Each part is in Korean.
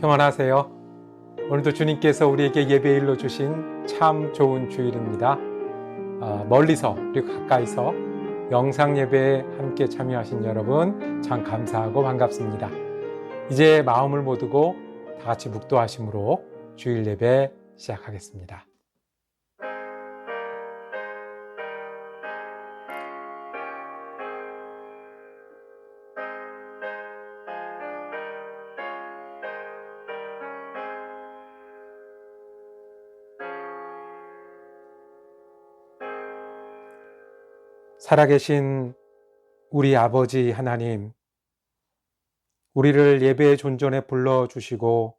평안하세요. 오늘도 주님께서 우리에게 예배일로 주신 참 좋은 주일입니다. 멀리서 그리고 가까이서 영상 예배에 함께 참여하신 여러분 참 감사하고 반갑습니다. 이제 마음을 모두고 다 같이 묵도하심으로 주일 예배 시작하겠습니다. 살아계신 우리 아버지 하나님, 우리를 예배의 존전에 불러주시고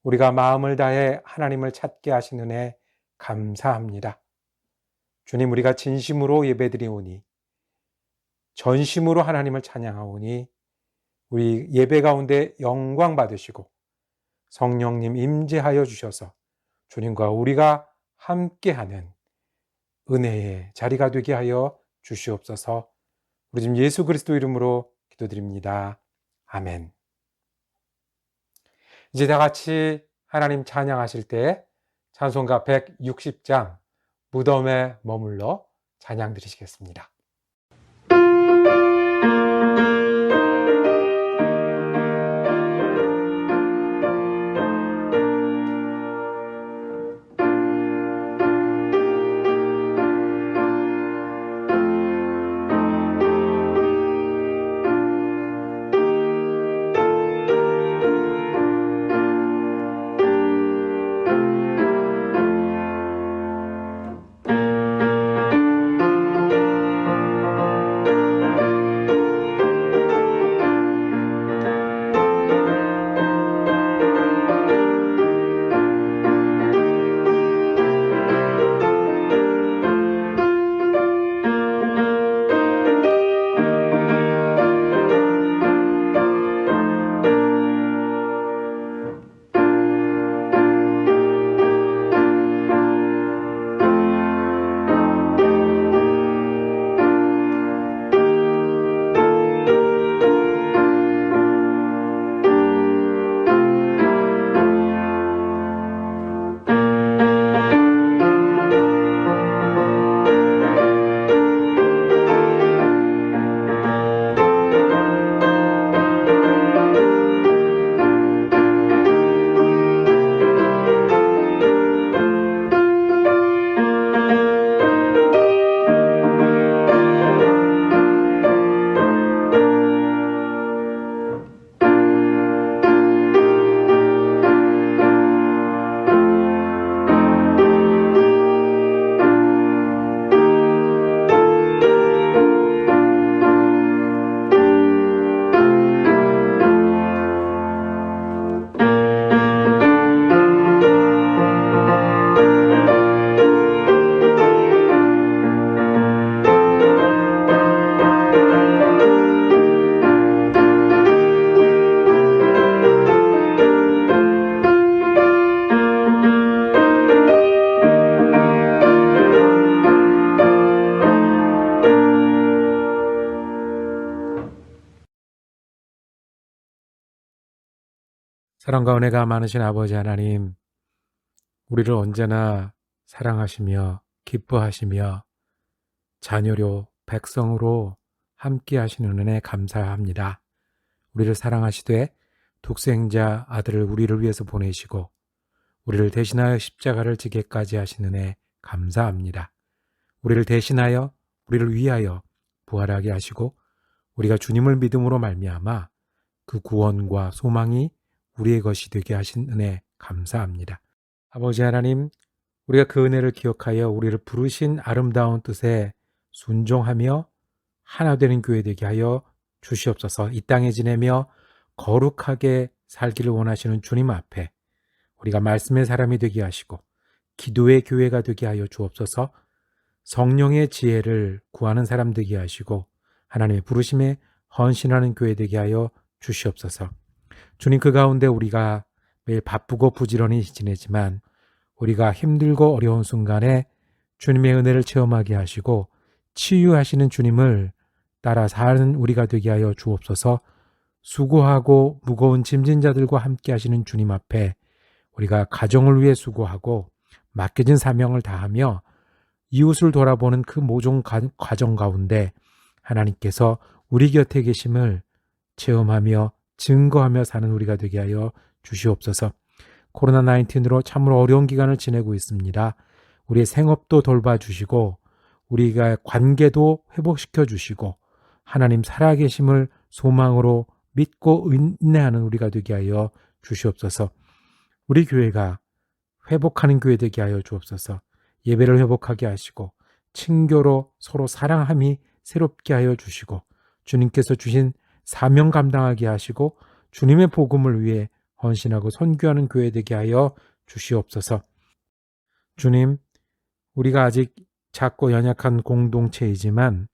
우리가 마음을 다해 하나님을 찾게 하신 은혜 감사합니다. 주님, 우리가 진심으로 예배드리오니 전심으로 하나님을 찬양하오니 우리 예배 가운데 영광 받으시고 성령님 임재하여 주셔서 주님과 우리가 함께하는 은혜의 자리가 되게 하여 주시옵소서. 우리 지금 예수 그리스도 이름으로 기도드립니다. 아멘. 이제 다 같이 하나님 찬양하실 때 찬송가 160장 무덤에 머물러 찬양 드리시겠습니다. 사랑과 은혜가 많으신 아버지 하나님, 우리를 언제나 사랑하시며 기뻐하시며 자녀로 백성으로 함께 하시는 은혜 감사합니다. 우리를 사랑하시되 독생자 아들을 우리를 위해서 보내시고 우리를 대신하여 십자가를 지게까지 하신 은혜 감사합니다. 우리를 대신하여 우리를 위하여 부활하게 하시고 우리가 주님을 믿음으로 말미암아 그 구원과 소망이 우리의 것이 되게 하신 은혜 감사합니다. 아버지 하나님, 우리가 그 은혜를 기억하여 우리를 부르신 아름다운 뜻에 순종하며 하나 되는 교회 되게 하여 주시옵소서. 이 땅에 지내며 거룩하게 살기를 원하시는 주님 앞에 우리가 말씀의 사람이 되게 하시고 기도의 교회가 되게 하여 주옵소서. 성령의 지혜를 구하는 사람 되게 하시고 하나님의 부르심에 헌신하는 교회 되게 하여 주시옵소서. 주님, 그 가운데 우리가 매일 바쁘고 부지런히 지내지만 우리가 힘들고 어려운 순간에 주님의 은혜를 체험하게 하시고 치유하시는 주님을 따라 사는 우리가 되게 하여 주옵소서. 수고하고 무거운 짐진 자들과 함께 하시는 주님 앞에 우리가 가정을 위해 수고하고 맡겨진 사명을 다하며 이웃을 돌아보는 그 모종 과정 가운데 하나님께서 우리 곁에 계심을 체험하며 증거하며 사는 우리가 되게 하여 주시옵소서. 코로나19으로 참으로 어려운 기간을 지내고 있습니다. 우리의 생업도 돌봐주시고 우리가 관계도 회복시켜 주시고 하나님 살아계심을 소망으로 믿고 인내하는 우리가 되게 하여 주시옵소서. 우리 교회가 회복하는 교회 되게 하여 주옵소서. 예배를 회복하게 하시고 친교로 서로 사랑함이 새롭게 하여 주시고 주님께서 주신 사명 감당하게 하시고 주님의 복음을 위해 헌신하고 선교하는 교회 되게 하여 주시옵소서. 주님, 우리가 아직 작고 연약한 공동체이지만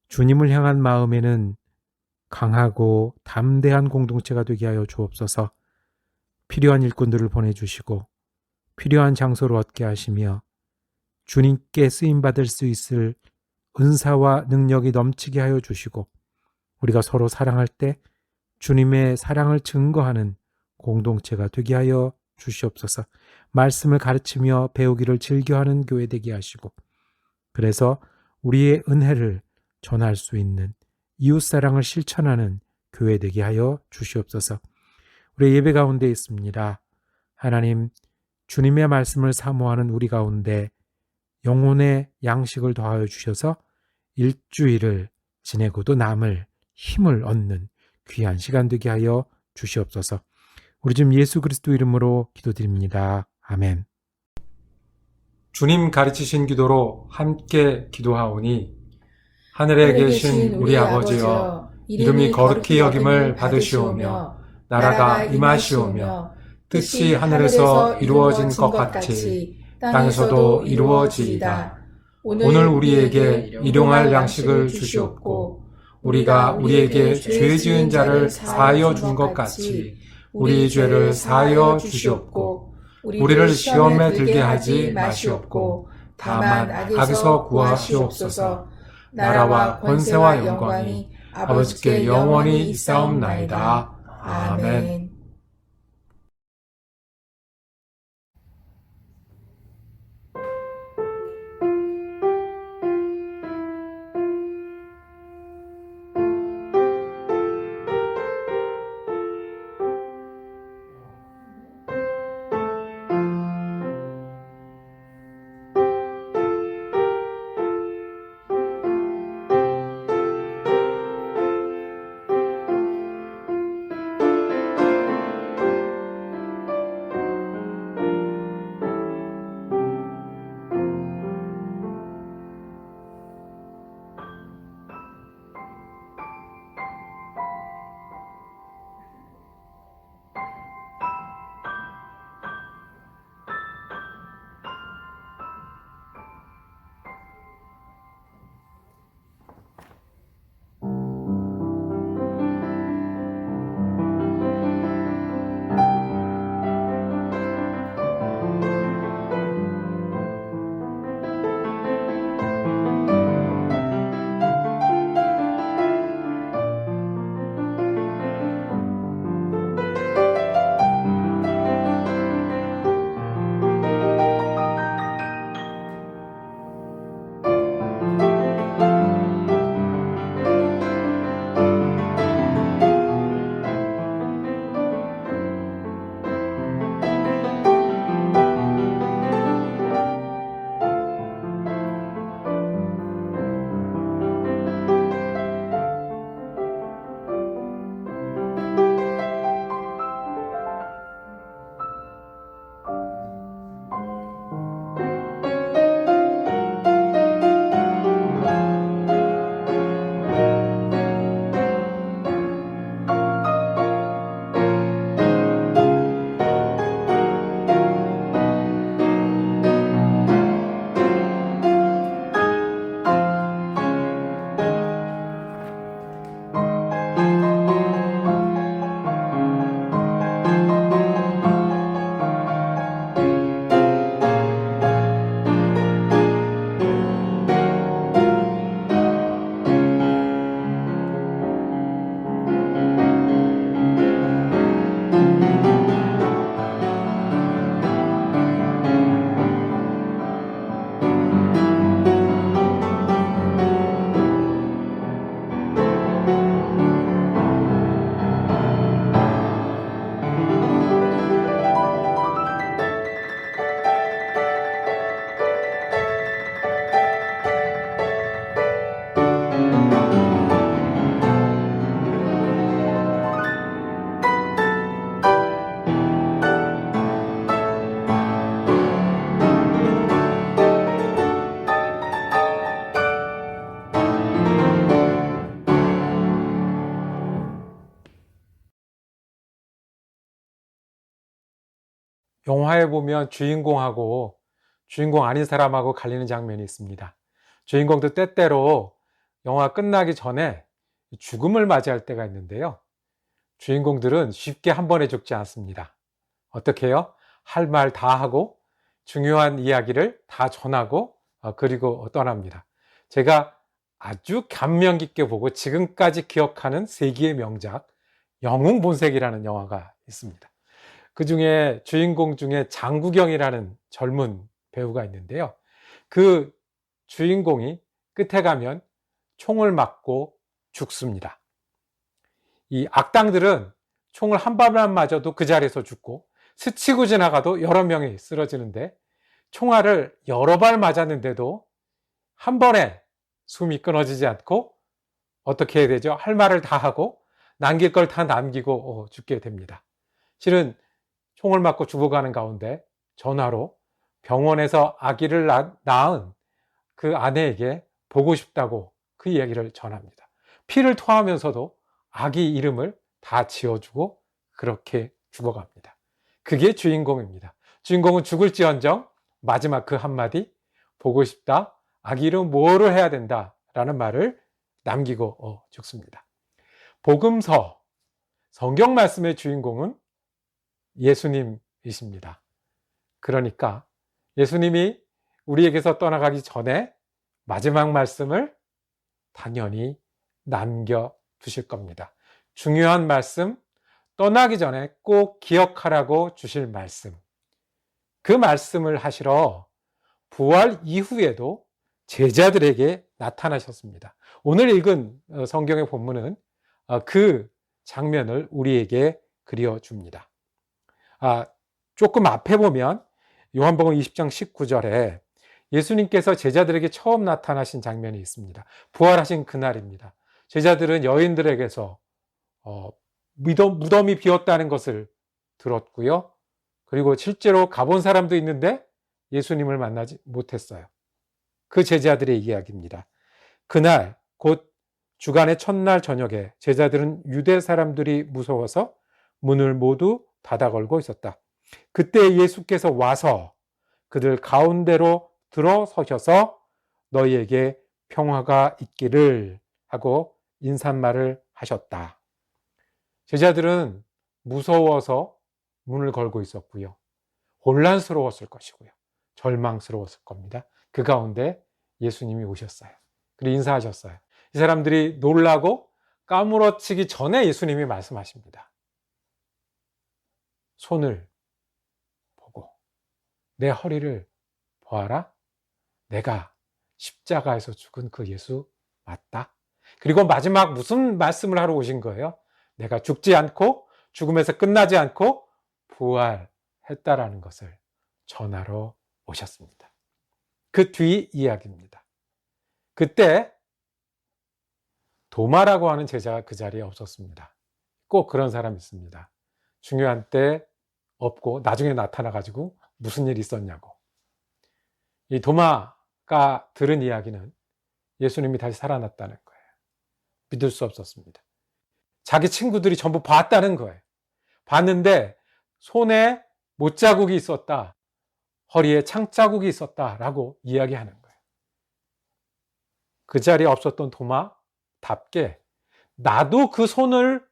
주님을 향한 마음에는 강하고 담대한 공동체가 되게 하여 주옵소서. 필요한 일꾼들을 보내주시고 필요한 장소를 얻게 하시며 주님께 쓰임받을 수 있을 은사와 능력이 넘치게 하여 주시고 우리가 서로 사랑할 때 주님의 사랑을 증거하는 공동체가 되게 하여 주시옵소서. 말씀을 가르치며 배우기를 즐겨하는 교회 되게 하시고 그래서 우리의 은혜를 전할 수 있는 이웃사랑을 실천하는 교회 되게 하여 주시옵소서. 우리 예배 가운데 있습니다. 하나님, 주님의 말씀을 사모하는 우리 가운데 영혼의 양식을 더하여 주셔서 일주일을 지내고도 남을 힘을 얻는 귀한 시간 되게 하여 주시옵소서. 우리 주님 예수 그리스도 이름으로 기도드립니다. 아멘. 주님 가르치신 기도로 함께 기도하오니 하늘에 계신 우리 아버지여 이름이 거룩히 여김을 받으시오며 나라가 임하시오며 뜻이 하늘에서 이루어진 것 같이 땅에서도 이루어지이다. 오늘 우리에게 일용할 양식을 주시옵고 우리가 우리에게 죄 지은 자를 사하여 준 것 같이 우리 죄를 사하여 주시옵고 우리를 시험에 들게 하지 마시옵고 다만 악에서 구하시옵소서. 나라와 권세와 영광이 아버지께 영원히 있사옵나이다. 아멘. 영화에 보면 주인공하고 주인공 아닌 사람하고 갈리는 장면이 있습니다. 주인공도 때때로 영화 끝나기 전에 죽음을 맞이할 때가 있는데요. 주인공들은 쉽게 한 번에 죽지 않습니다. 어떻게 해요? 할 말 다 하고 중요한 이야기를 다 전하고 그리고 떠납니다. 제가 아주 감명 깊게 보고 지금까지 기억하는 세기의 명작 영웅본색이라는 영화가 있습니다. 그 중에 주인공 중에 장구경이라는 젊은 배우가 있는데요. 그 주인공이 끝에 가면 총을 맞고 죽습니다. 이 악당들은 총을 한 발만 맞아도 그 자리에서 죽고 스치고 지나가도 여러 명이 쓰러지는데 총알을 여러 발 맞았는데도 한 번에 숨이 끊어지지 않고 어떻게 해야 되죠? 할 말을 다 하고 남길 걸 다 남기고 죽게 됩니다. 실은 총을 맞고 죽어가는 가운데 전화로 병원에서 아기를 낳은 그 아내에게 보고 싶다고 그 이야기를 전합니다. 피를 토하면서도 아기 이름을 다 지어주고 그렇게 죽어갑니다. 그게 주인공입니다. 주인공은 죽을지언정 마지막 그 한마디 보고 싶다, 아기 이름 뭐로 해야 된다 라는 말을 남기고 죽습니다. 복음서, 성경 말씀의 주인공은 예수님이십니다. 그러니까 예수님이 우리에게서 떠나가기 전에 마지막 말씀을 당연히 남겨두실 겁니다. 중요한 말씀, 떠나기 전에 꼭 기억하라고 주실 말씀. 그 말씀을 하시러 부활 이후에도 제자들에게 나타나셨습니다. 오늘 읽은 성경의 본문은 그 장면을 우리에게 그려줍니다. 조금 앞에 보면 요한복음 20장 19절에 예수님께서 제자들에게 처음 나타나신 장면이 있습니다. 부활하신 그날입니다. 제자들은 여인들에게서 무덤이 비었다는 것을 들었고요. 그리고 실제로 가본 사람도 있는데 예수님을 만나지 못했어요. 그 제자들의 이야기입니다. 그날 곧 주간의 첫날 저녁에 제자들은 유대 사람들이 무서워서 문을 모두 닫아 걸고 있었다. 그때 예수께서 와서 그들 가운데로 들어서셔서 너희에게 평화가 있기를 하고 인사말을 하셨다. 제자들은 무서워서 문을 걸고 있었고요. 혼란스러웠을 것이고요. 절망스러웠을 겁니다. 그 가운데 예수님이 오셨어요. 그리고 인사하셨어요. 이 사람들이 놀라고 까무러치기 전에 예수님이 말씀하십니다. 손을 보고 내 허리를 보아라. 내가 십자가에서 죽은 그 예수 맞다. 그리고 마지막 무슨 말씀을 하러 오신 거예요? 내가 죽지 않고 죽음에서 끝나지 않고 부활했다라는 것을 전하러 오셨습니다. 그 뒤 이야기입니다. 그때 도마라고 하는 제자가 그 자리에 없었습니다. 꼭 그런 사람이 있습니다. 중요한 때 없고 나중에 나타나가지고 무슨 일이 있었냐고. 이 도마가 들은 이야기는 예수님이 다시 살아났다는 거예요. 믿을 수 없었습니다. 자기 친구들이 전부 봤다는 거예요. 봤는데 손에 못자국이 있었다. 허리에 창자국이 있었다라고 이야기하는 거예요. 그 자리에 없었던 도마답게 나도 그 손을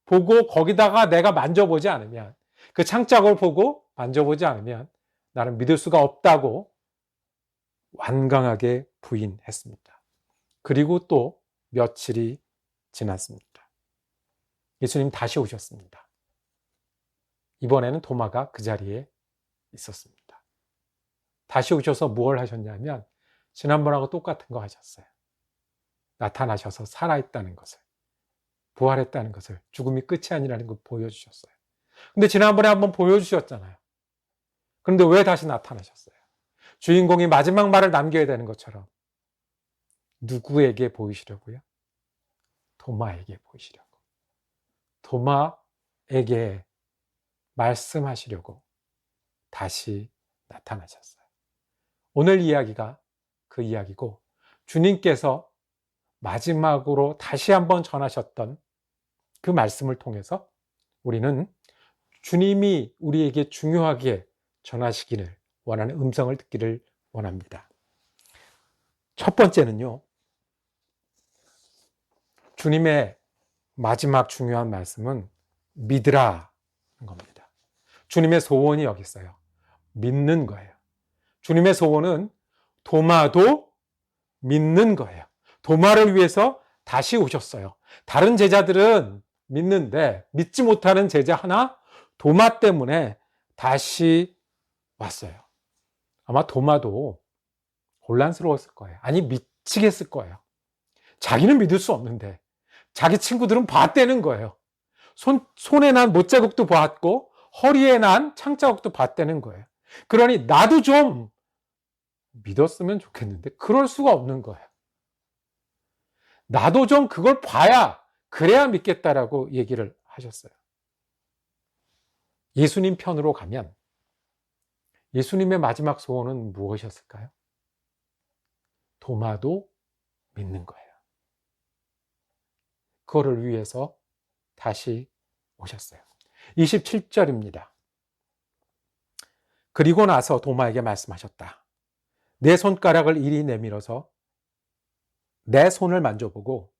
보고 거기다가 내가 만져보지 않으면, 그 창자국을 보고 만져보지 않으면 나는 믿을 수가 없다고 완강하게 부인했습니다. 그리고 또 며칠이 지났습니다. 예수님 다시 오셨습니다. 이번에는 도마가 그 자리에 있었습니다. 다시 오셔서 무엇을 하셨냐면 지난번하고 똑같은 거 하셨어요. 나타나셔서 살아있다는 것을, 부활했다는 것을, 죽음이 끝이 아니라는 걸 보여주셨어요. 근데 지난번에 한번 보여주셨잖아요. 그런데 왜 다시 나타나셨어요? 주인공이 마지막 말을 남겨야 되는 것처럼 누구에게 보이시려고요? 도마에게 보이시려고. 도마에게 말씀하시려고 다시 나타나셨어요. 오늘 이야기가 그 이야기고, 주님께서 마지막으로 다시 한번 전하셨던 그 말씀을 통해서 우리는 주님이 우리에게 중요하게 전하시기를 원하는 음성을 듣기를 원합니다. 첫 번째는요, 주님의 마지막 중요한 말씀은 믿으라는 겁니다. 주님의 소원이 여기 있어요. 믿는 거예요. 주님의 소원은 도마도 믿는 거예요. 도마를 위해서 다시 오셨어요. 다른 제자들은 믿는데 믿지 못하는 제자 하나 도마 때문에 다시 왔어요. 아마 도마도 혼란스러웠을 거예요. 아니, 미치겠을 거예요. 자기는 믿을 수 없는데 자기 친구들은 봤다는 거예요. 손에 난 못자국도 봤고 허리에 난 창자국도 봤다는 거예요. 그러니 나도 좀 믿었으면 좋겠는데 그럴 수가 없는 거예요. 나도 좀 그걸 봐야 그래야 믿겠다라고 얘기를 하셨어요. 예수님 편으로 가면 예수님의 마지막 소원은 무엇이었을까요? 도마도 믿는 거예요. 그거를 위해서 다시 오셨어요. 27절입니다. 그리고 나서 도마에게 말씀하셨다. 내 손가락을 이리 내밀어서 내 손을 만져보고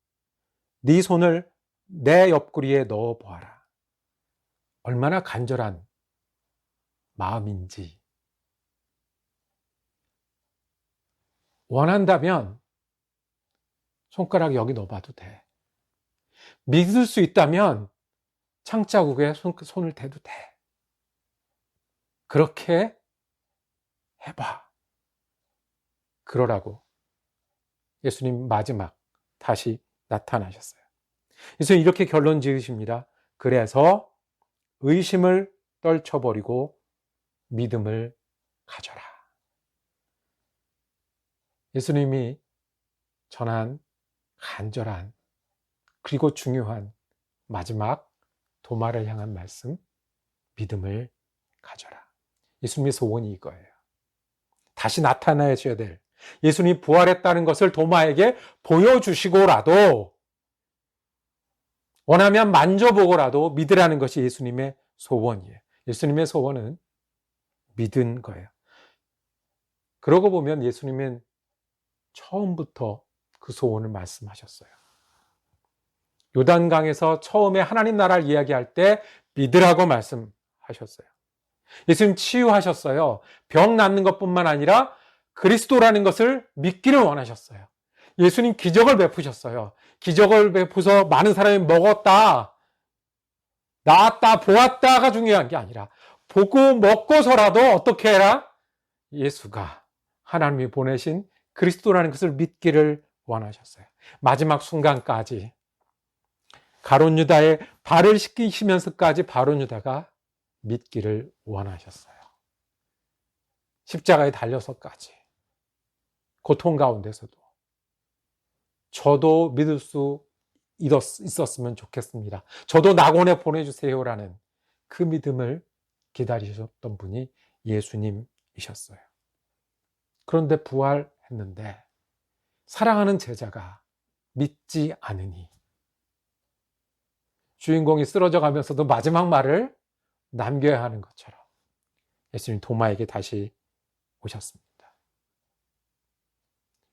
네 손을 내 옆구리에 넣어 보아라. 얼마나 간절한 마음인지. 원한다면 손가락 여기 넣어봐도 돼. 믿을 수 있다면 창자국에 손을 대도 돼. 그렇게 해봐. 그러라고 예수님 마지막 다시 나타나셨어요. 그래서 이렇게 결론 지으십니다. 그래서 의심을 떨쳐버리고 믿음을 가져라. 예수님이 전한 간절한 그리고 중요한 마지막 도마를 향한 말씀, 믿음을 가져라. 예수님의 소원이 이거예요. 다시 나타나셔야 될, 예수님이 부활했다는 것을 도마에게 보여주시고라도, 원하면 만져보고라도 믿으라는 것이 예수님의 소원이에요. 예수님의 소원은 믿은 거예요. 그러고 보면 예수님은 처음부터 그 소원을 말씀하셨어요. 요단강에서 처음에 하나님 나라를 이야기할 때 믿으라고 말씀하셨어요. 예수님 치유하셨어요. 병 낫는 것뿐만 아니라 그리스도라는 것을 믿기를 원하셨어요. 예수님 기적을 베푸셨어요. 기적을 베푸서 많은 사람이 먹었다, 나았다, 보았다가 중요한 게 아니라 보고 먹고서라도 어떻게 해라? 예수가 하나님이 보내신 그리스도라는 것을 믿기를 원하셨어요. 마지막 순간까지 가룟 유다의 발을 씻기시면서까지 가룟 유다가 믿기를 원하셨어요. 십자가에 달려서까지 고통 가운데서도 저도 믿을 수 있었으면 좋겠습니다. 저도 낙원에 보내주세요라는 그 믿음을 기다리셨던 분이 예수님이셨어요. 그런데 부활했는데 사랑하는 제자가 믿지 않으니 주인공이 쓰러져 가면서도 마지막 말을 남겨야 하는 것처럼 예수님 도마에게 다시 오셨습니다.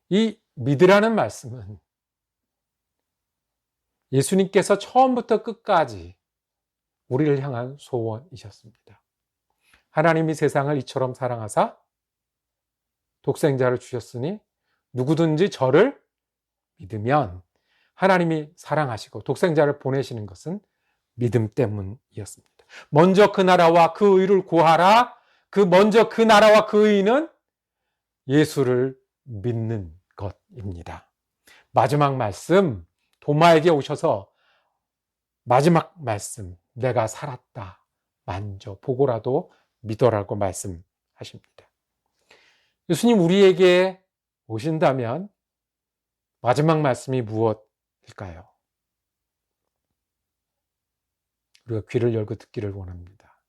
이 믿으라는 말씀은 예수님께서 처음부터 끝까지 우리를 향한 소원이셨습니다. 하나님이 세상을 이처럼 사랑하사 독생자를 주셨으니 누구든지 저를 믿으면, 하나님이 사랑하시고 독생자를 보내시는 것은 믿음 때문이었습니다. 먼저 그 나라와 그 의를 구하라. 먼저 그 나라와 그 의는 예수를 믿는 것입니다. 마지막 말씀, 도마에게 오셔서 마지막 말씀, 내가 살았다, 만져보고라도 믿어라고 말씀하십니다. 예수님 우리에게 오신다면 마지막 말씀이 무엇일까요? 우리가 귀를 열고 듣기를 원합니다.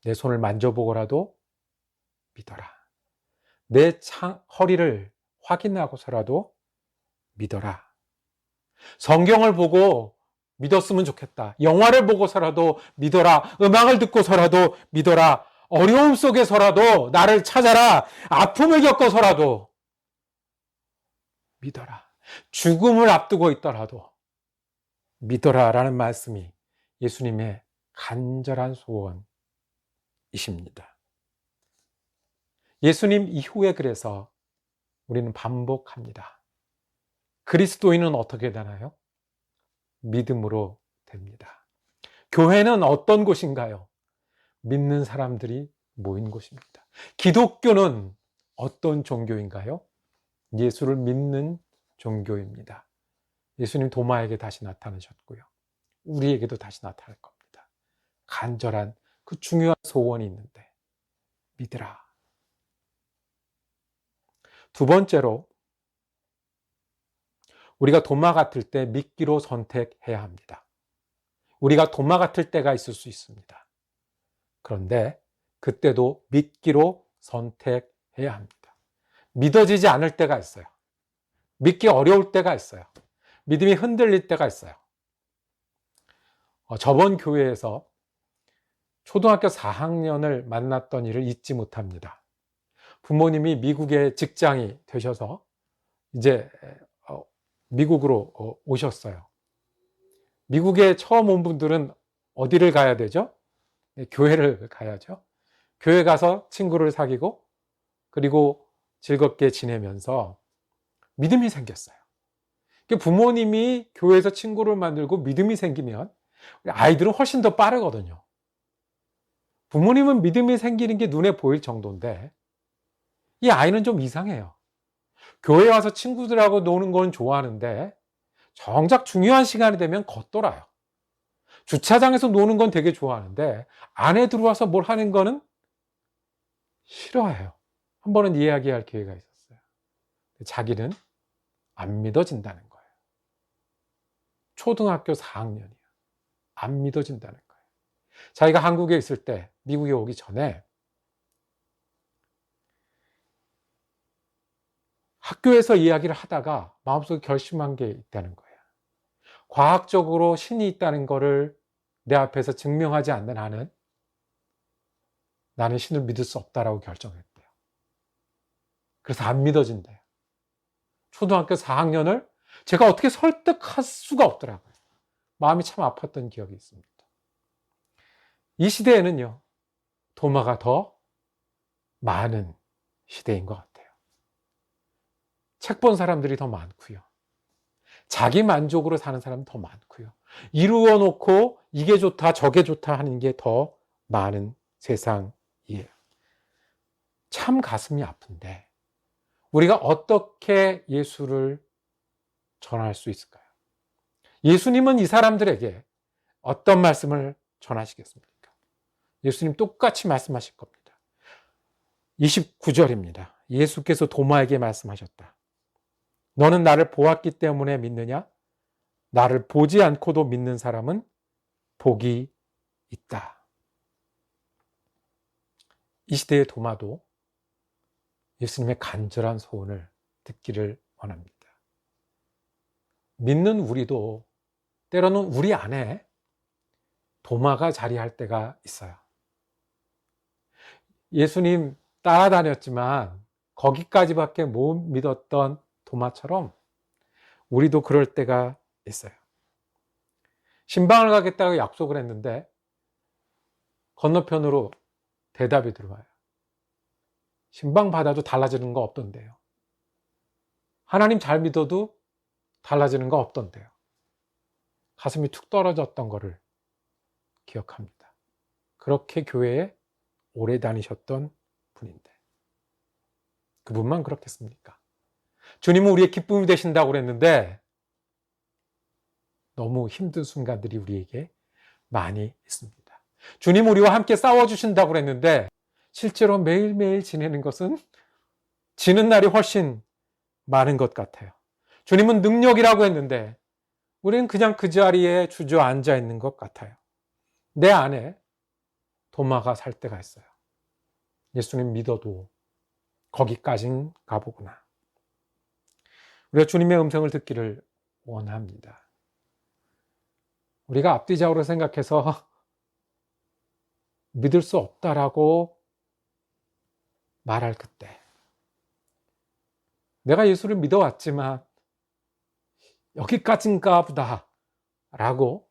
내 손을 만져보고라도 믿어라. 내 허리를 확인하고서라도 믿어라. 성경을 보고 믿었으면 좋겠다. 영화를 보고서라도 믿어라. 음악을 듣고서라도 믿어라. 어려움 속에서라도 나를 찾아라. 아픔을 겪어서라도 믿어라. 죽음을 앞두고 있더라도 믿어라 라는 말씀이 예수님의 간절한 소원이십니다. 예수님 이후에 그래서 우리는 반복합니다. 그리스도인은 어떻게 되나요? 믿음으로 됩니다. 교회는 어떤 곳인가요? 믿는 사람들이 모인 곳입니다. 기독교는 어떤 종교인가요? 예수를 믿는 종교입니다. 예수님 도마에게 다시 나타나셨고요. 우리에게도 다시 나타날 겁니다. 간절한 그 중요한 소원이 있는데 믿으라. 두 번째로 우리가 도마 같을 때 믿기로 선택해야 합니다. 우리가 도마 같을 때가 있을 수 있습니다. 그런데 그때도 믿기로 선택해야 합니다. 믿어지지 않을 때가 있어요. 믿기 어려울 때가 있어요. 믿음이 흔들릴 때가 있어요. 저번 교회에서 초등학교 4학년을 만났던 일을 잊지 못합니다. 부모님이 미국에 직장이 되셔서 이제 미국으로 오셨어요. 미국에 처음 온 분들은 어디를 가야 되죠? 교회를 가야죠. 교회 가서 친구를 사귀고 그리고 즐겁게 지내면서 믿음이 생겼어요. 부모님이 교회에서 친구를 만들고 믿음이 생기면 아이들은 훨씬 더 빠르거든요. 부모님은 믿음이 생기는 게 눈에 보일 정도인데 이 아이는 좀 이상해요. 교회 와서 친구들하고 노는 건 좋아하는데 정작 중요한 시간이 되면 겉돌아요. 주차장에서 노는 건 되게 좋아하는데 안에 들어와서 뭘 하는 거는 싫어해요. 한 번은 이야기할 기회가 있었어요. 자기는 안 믿어진다는 거예요. 초등학교 4학년이야. 안 믿어진다는 거예요. 자기가 한국에 있을 때, 미국에 오기 전에 학교에서 이야기를 하다가 마음속에 결심한 게 있다는 거예요. 과학적으로 신이 있다는 거를 내 앞에서 증명하지 않는 한은 나는 신을 믿을 수 없다라고 결정했대요. 그래서 안 믿어진대요. 초등학교 4학년을 제가 어떻게 설득할 수가 없더라고요. 마음이 참 아팠던 기억이 있습니다. 이 시대에는요, 도마가 더 많은 시대인 것 같아요. 책 본 사람들이 더 많고요. 자기 만족으로 사는 사람이 더 많고요. 이루어 놓고 이게 좋다 저게 좋다 하는 게 더 많은 세상이에요. 참 가슴이 아픈데 우리가 어떻게 예수를 전할 수 있을까요? 예수님은 이 사람들에게 어떤 말씀을 전하시겠습니까? 예수님 똑같이 말씀하실 겁니다. 29절입니다. 예수께서 도마에게 말씀하셨다. 너는 나를 보았기 때문에 믿느냐? 나를 보지 않고도 믿는 사람은 복이 있다. 이 시대의 도마도 예수님의 간절한 소원을 듣기를 원합니다. 믿는 우리도 때로는 우리 안에 도마가 자리할 때가 있어요. 예수님 따라다녔지만 거기까지밖에 못 믿었던 도마처럼 우리도 그럴 때가 있어요. 신방을 가겠다고 약속을 했는데 건너편으로 대답이 들어와요. 신방 받아도 달라지는 거 없던데요. 하나님 잘 믿어도 달라지는 거 없던데요. 가슴이 툭 떨어졌던 거를 기억합니다. 그렇게 교회에 오래 다니셨던 분인데 그분만 그렇겠습니까? 주님은 우리의 기쁨이 되신다고 그랬는데 너무 힘든 순간들이 우리에게 많이 있습니다. 주님 우리와 함께 싸워주신다고 그랬는데 실제로 매일매일 지내는 것은 지는 날이 훨씬 많은 것 같아요. 주님은 능력이라고 했는데 우리는 그냥 그 자리에 주저앉아 있는 것 같아요. 내 안에 도마가 살 때가 있어요. 예수님 믿어도 거기까진 가보구나. 우리가 주님의 음성을 듣기를 원합니다. 우리가 앞뒤적으로 생각해서 믿을 수 없다라고 말할 그때, 내가 예수를 믿어왔지만 여기까지인가 보다 라고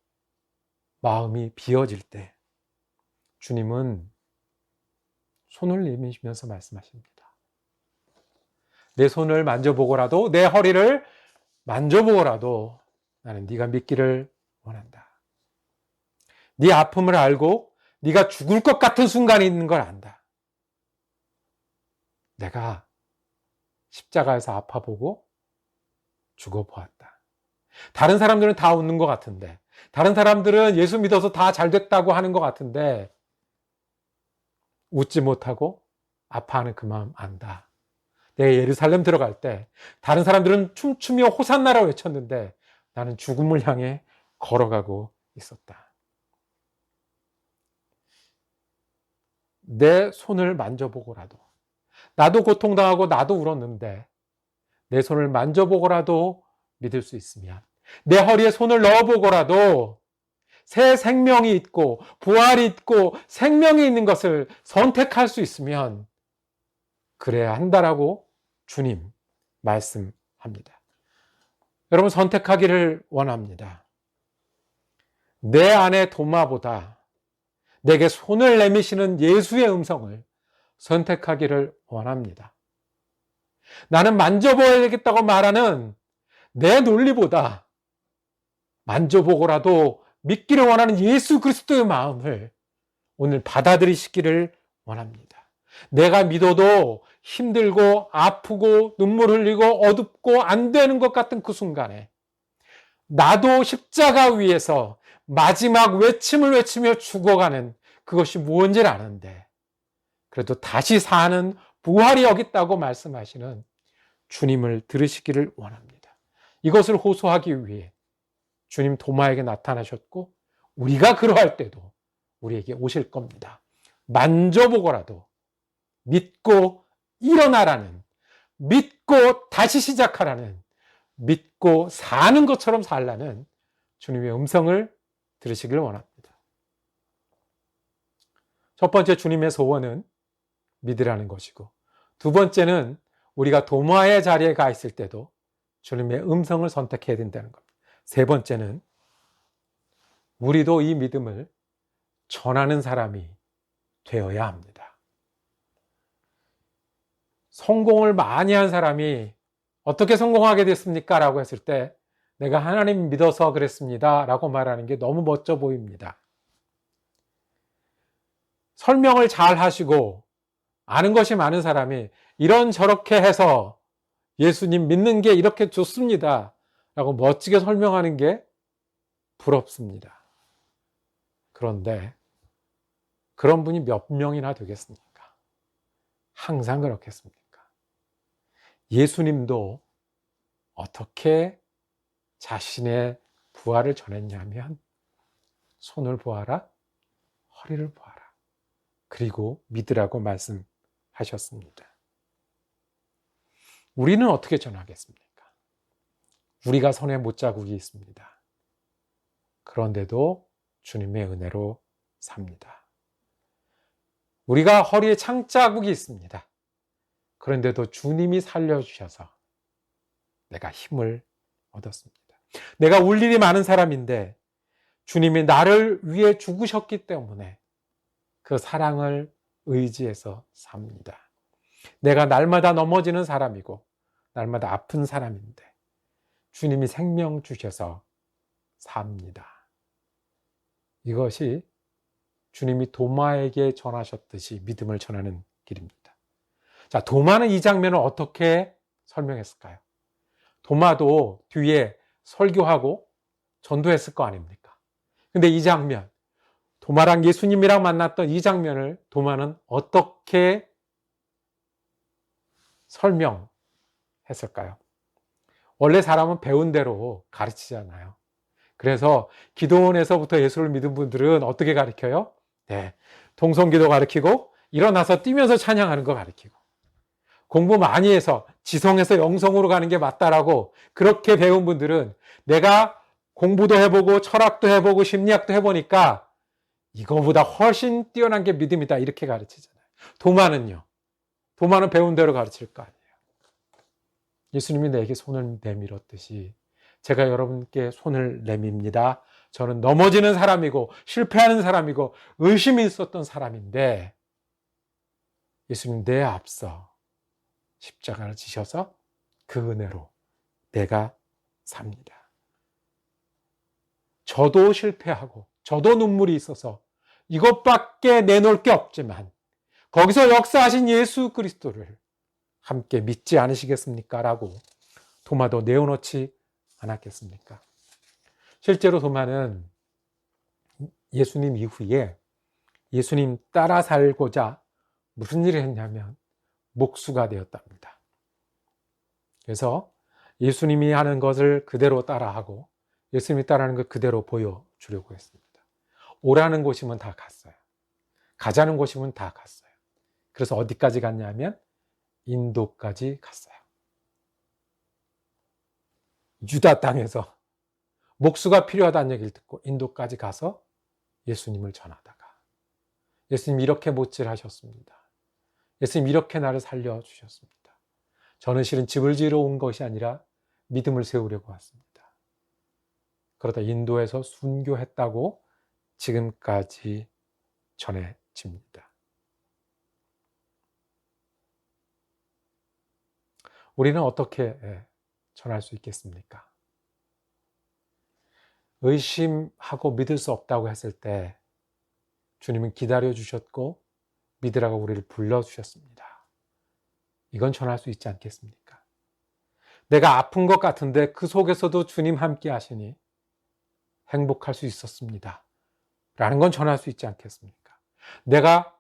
마음이 비어질 때 주님은 손을 내미시면서 말씀하십니다. 내 손을 만져보고라도, 내 허리를 만져보고라도 나는 네가 믿기를 원한다. 네 아픔을 알고 네가 죽을 것 같은 순간이 있는 걸 안다. 내가 십자가에서 아파보고 죽어보았다. 다른 사람들은 다 웃는 것 같은데, 다른 사람들은 예수 믿어서 다 잘 됐다고 하는 것 같은데 웃지 못하고 아파하는 그 마음 안다. 내가 예루살렘 들어갈 때 다른 사람들은 춤추며 호산나라고 외쳤는데 나는 죽음을 향해 걸어가고 있었다. 내 손을 만져보고라도, 나도 고통당하고 나도 울었는데 내 손을 만져보고라도 믿을 수 있으면, 내 허리에 손을 넣어보고라도 새 생명이 있고 부활이 있고 생명이 있는 것을 선택할 수 있으면 그래야 한다라고 주님 말씀합니다. 여러분, 선택하기를 원합니다. 내 안의 도마보다 내게 손을 내미시는 예수의 음성을 선택하기를 원합니다. 나는 만져봐야겠다고 말하는 내 논리보다 만져보고라도 믿기를 원하는 예수 그리스도의 마음을 오늘 받아들이시기를 원합니다. 내가 믿어도 힘들고 아프고 눈물 흘리고 어둡고 안 되는 것 같은 그 순간에 나도 십자가 위에서 마지막 외침을 외치며 죽어가는 그것이 무언지를 아는데 그래도 다시 사는 부활이 여기 있다고 말씀하시는 주님을 들으시기를 원합니다. 이것을 호소하기 위해 주님 도마에게 나타나셨고 우리가 그러할 때도 우리에게 오실 겁니다. 만져보고라도 믿고 일어나라는, 믿고 다시 시작하라는, 믿고 사는 것처럼 살라는 주님의 음성을 들으시길 원합니다. 첫 번째, 주님의 소원은 믿으라는 것이고, 두 번째는 우리가 도마의 자리에 가 있을 때도 주님의 음성을 선택해야 된다는 겁니다. 세 번째는 우리도 이 믿음을 전하는 사람이 되어야 합니다. 성공을 많이 한 사람이 어떻게 성공하게 됐습니까? 라고 했을 때 내가 하나님 믿어서 그랬습니다 라고 말하는 게 너무 멋져 보입니다. 설명을 잘 하시고 아는 것이 많은 사람이 이런저렇게 해서 예수님 믿는 게 이렇게 좋습니다 라고 멋지게 설명하는 게 부럽습니다. 그런데 그런 분이 몇 명이나 되겠습니까? 항상 그렇겠습니까? 예수님도 어떻게 자신의 부활을 전했냐면 손을 보아라, 허리를 보아라, 그리고 믿으라고 말씀하셨습니다. 우리는 어떻게 전하겠습니까? 우리가 손에 못자국이 있습니다. 그런데도 주님의 은혜로 삽니다. 우리가 허리에 창자국이 있습니다. 그런데도 주님이 살려주셔서 내가 힘을 얻었습니다. 내가 울 일이 많은 사람인데 주님이 나를 위해 죽으셨기 때문에 그 사랑을 의지해서 삽니다. 내가 날마다 넘어지는 사람이고 날마다 아픈 사람인데 주님이 생명 주셔서 삽니다. 이것이 주님이 도마에게 전하셨듯이 믿음을 전하는 길입니다. 자, 도마는 이 장면을 어떻게 설명했을까요? 도마도 뒤에 설교하고 전도했을 거 아닙니까? 근데 이 장면, 도마랑 예수님이랑 만났던 이 장면을 도마는 어떻게 설명했을까요? 원래 사람은 배운 대로 가르치잖아요. 그래서 기도원에서부터 예수를 믿은 분들은 어떻게 가르쳐요? 네, 동성기도 가르치고 일어나서 뛰면서 찬양하는 거 가르치고 공부 많이 해서 지성에서 영성으로 가는 게 맞다라고 그렇게 배운 분들은 내가 공부도 해보고 철학도 해보고 심리학도 해보니까 이거보다 훨씬 뛰어난 게 믿음이다 이렇게 가르치잖아요. 도마는요. 도마는 배운 대로 가르칠 거 아니에요. 예수님이 내게 손을 내밀었듯이 제가 여러분께 손을 내밉니다. 저는 넘어지는 사람이고 실패하는 사람이고 의심이 있었던 사람인데 예수님 내 앞서 십자가를 지셔서 그 은혜로 내가 삽니다. 저도 실패하고 저도 눈물이 있어서 이것밖에 내놓을 게 없지만 거기서 역사하신 예수 그리스도를 함께 믿지 않으시겠습니까? 라고 도마도 내어놓지 않았겠습니까? 실제로 도마는 예수님 이후에 예수님 따라 살고자 무슨 일을 했냐면 목수가 되었답니다. 그래서 예수님이 하는 것을 그대로 따라하고 예수님이 따라하는 걸 그대로 보여주려고 했습니다. 오라는 곳이면 다 갔어요. 가자는 곳이면 다 갔어요. 그래서 어디까지 갔냐면 인도까지 갔어요. 유다 땅에서 목수가 필요하다는 얘기를 듣고 인도까지 가서 예수님을 전하다가 예수님 이렇게 못질하셨습니다. 예수님 이렇게 나를 살려주셨습니다. 저는 실은 집을 지으러 온 것이 아니라 믿음을 세우려고 왔습니다. 그러다 인도에서 순교했다고 지금까지 전해집니다. 우리는 어떻게 전할 수 있겠습니까? 의심하고 믿을 수 없다고 했을 때 주님은 기다려주셨고 믿으라고 우리를 불러주셨습니다. 이건 전할 수 있지 않겠습니까? 내가 아픈 것 같은데 그 속에서도 주님 함께 하시니 행복할 수 있었습니다. 라는 건 전할 수 있지 않겠습니까? 내가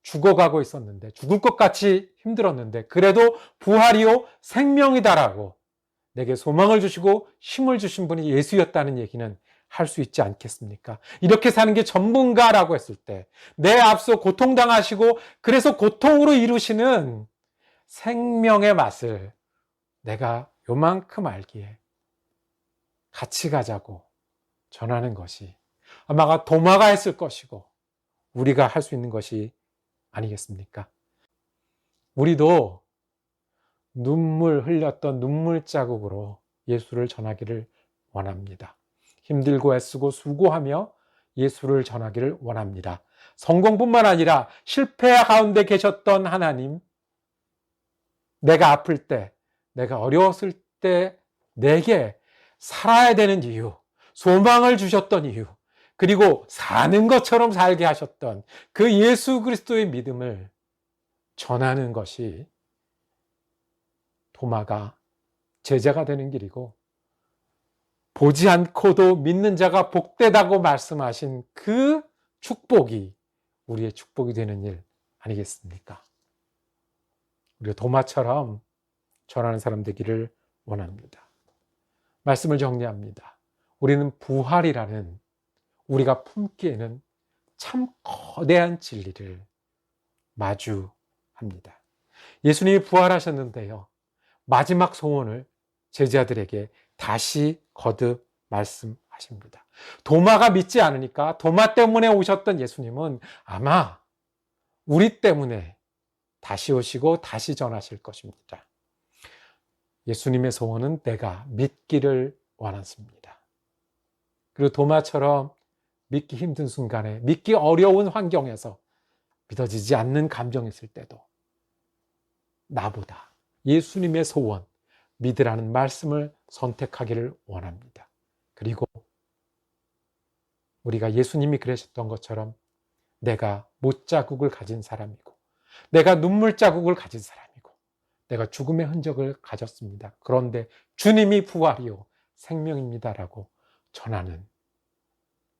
죽어가고 있었는데 죽을 것 같이 힘들었는데 그래도 부활이요 생명이다라고 내게 소망을 주시고 힘을 주신 분이 예수였다는 얘기는 할 수 있지 않겠습니까? 이렇게 사는 게 전문가라고 했을 때 내 앞서 고통당하시고 그래서 고통으로 이루시는 생명의 맛을 내가 요만큼 알기에 같이 가자고 전하는 것이 아마 도마가 했을 것이고 우리가 할 수 있는 것이 아니겠습니까? 우리도 눈물 흘렸던 눈물 자국으로 예수를 전하기를 원합니다. 힘들고 애쓰고 수고하며 예수를 전하기를 원합니다. 성공뿐만 아니라 실패 가운데 계셨던 하나님, 내가 아플 때, 내가 어려웠을 때 내게 살아야 되는 이유, 소망을 주셨던 이유, 그리고 사는 것처럼 살게 하셨던 그 예수 그리스도의 믿음을 전하는 것이 도마가 제자가 되는 길이고 보지 않고도 믿는 자가 복되다고 말씀하신 그 축복이 우리의 축복이 되는 일 아니겠습니까? 우리가 도마처럼 전하는 사람 되기를 원합니다. 말씀을 정리합니다. 우리는 부활이라는 우리가 품기에는 참 거대한 진리를 마주합니다. 예수님이 부활하셨는데요. 마지막 소원을 제자들에게 다시 거듭 말씀하십니다. 도마가 믿지 않으니까 도마 때문에 오셨던 예수님은 아마 우리 때문에 다시 오시고 다시 전하실 것입니다. 예수님의 소원은 내가 믿기를 원하십니다. 그리고 도마처럼 믿기 힘든 순간에 믿기 어려운 환경에서 믿어지지 않는 감정이 있을 때도 나보다 예수님의 소원, 믿으라는 말씀을 선택하기를 원합니다. 그리고 우리가 예수님이 그러셨던 것처럼 내가 못자국을 가진 사람이고 내가 눈물 자국을 가진 사람이고 내가 죽음의 흔적을 가졌습니다. 그런데 주님이 부활이요 생명입니다라고 전하는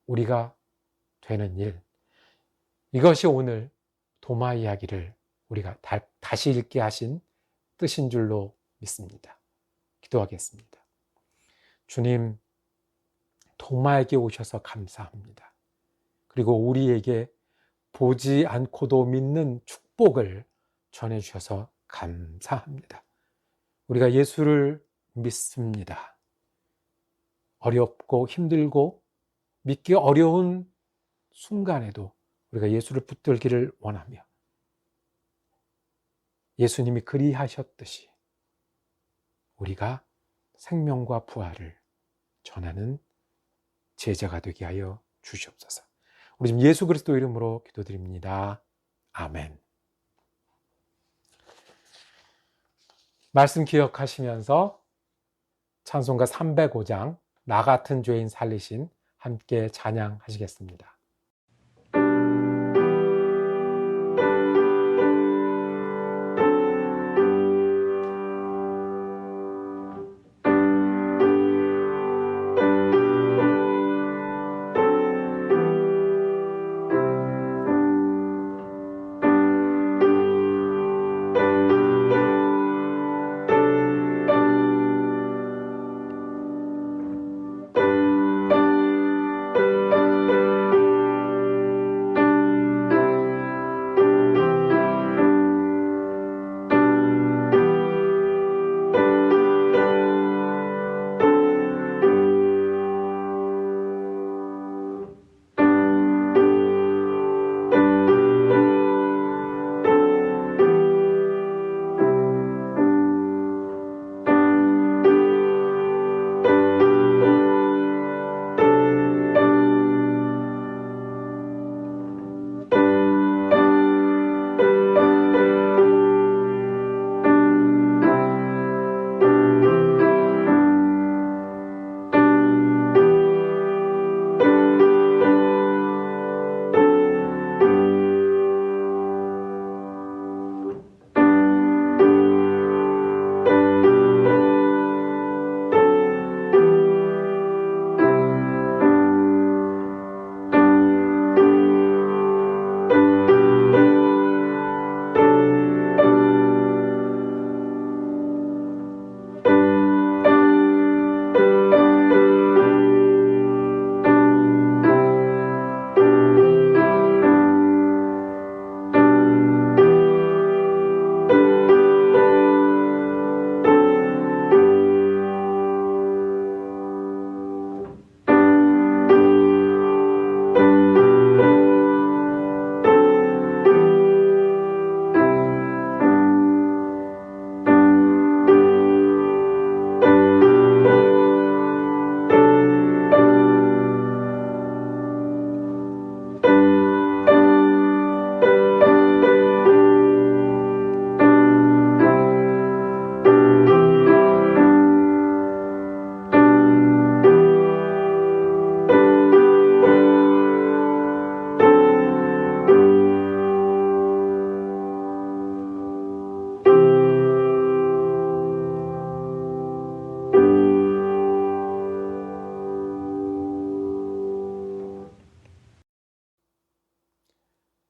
우리가 되는 일, 이것이 오늘 도마 이야기를 우리가 다시 읽게 하신 뜻인 줄로 믿습니다. 기도하겠습니다. 주님, 도마에게 오셔서 감사합니다. 그리고 우리에게 보지 않고도 믿는 축복을 전해주셔서 감사합니다. 우리가 예수를 믿습니다. 어렵고 힘들고 믿기 어려운 순간에도 우리가 예수를 붙들기를 원하며 예수님이 그리하셨듯이 우리가 생명과 부활을 전하는 제자가 되게 하여 주시옵소서. 우리 지금 예수 그리스도 이름으로 기도드립니다. 아멘. 말씀 기억하시면서 찬송가 305장 나 같은 죄인 살리신 함께 찬양하시겠습니다.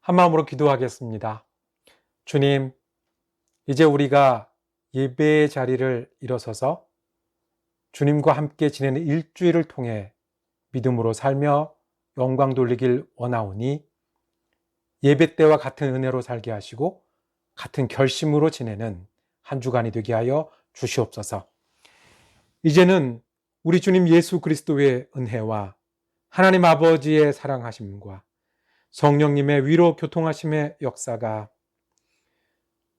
한마음으로 기도하겠습니다. 주님, 이제 우리가 예배의 자리를 일어서서 주님과 함께 지내는 일주일을 통해 믿음으로 살며 영광 돌리길 원하오니 예배 때와 같은 은혜로 살게 하시고 같은 결심으로 지내는 한 주간이 되게 하여 주시옵소서. 이제는 우리 주님 예수 그리스도의 은혜와 하나님 아버지의 사랑하심과 성령님의 위로 교통하심의 역사가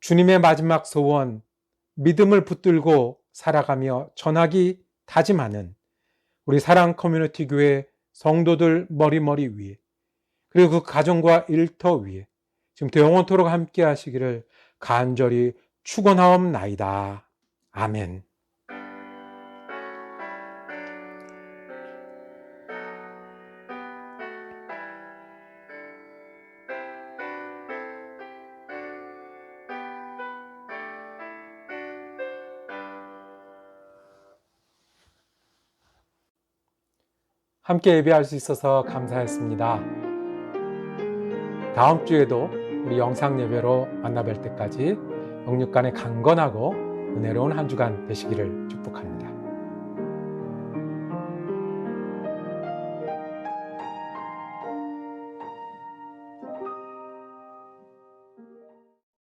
주님의 마지막 소원, 믿음을 붙들고 살아가며 전하기 다짐하는 우리 사랑 커뮤니티 교회 성도들 머리머리 위에 그리고 그 가정과 일터 위에 지금부터 영원토록 함께 하시기를 간절히 축원하옵나이다. 아멘. 함께 예배할 수 있어서 감사했습니다. 다음 주에도 우리 영상 예배로 만나뵐 때까지 영육간에 강건하고 은혜로운 한 주간 되시기를 축복합니다.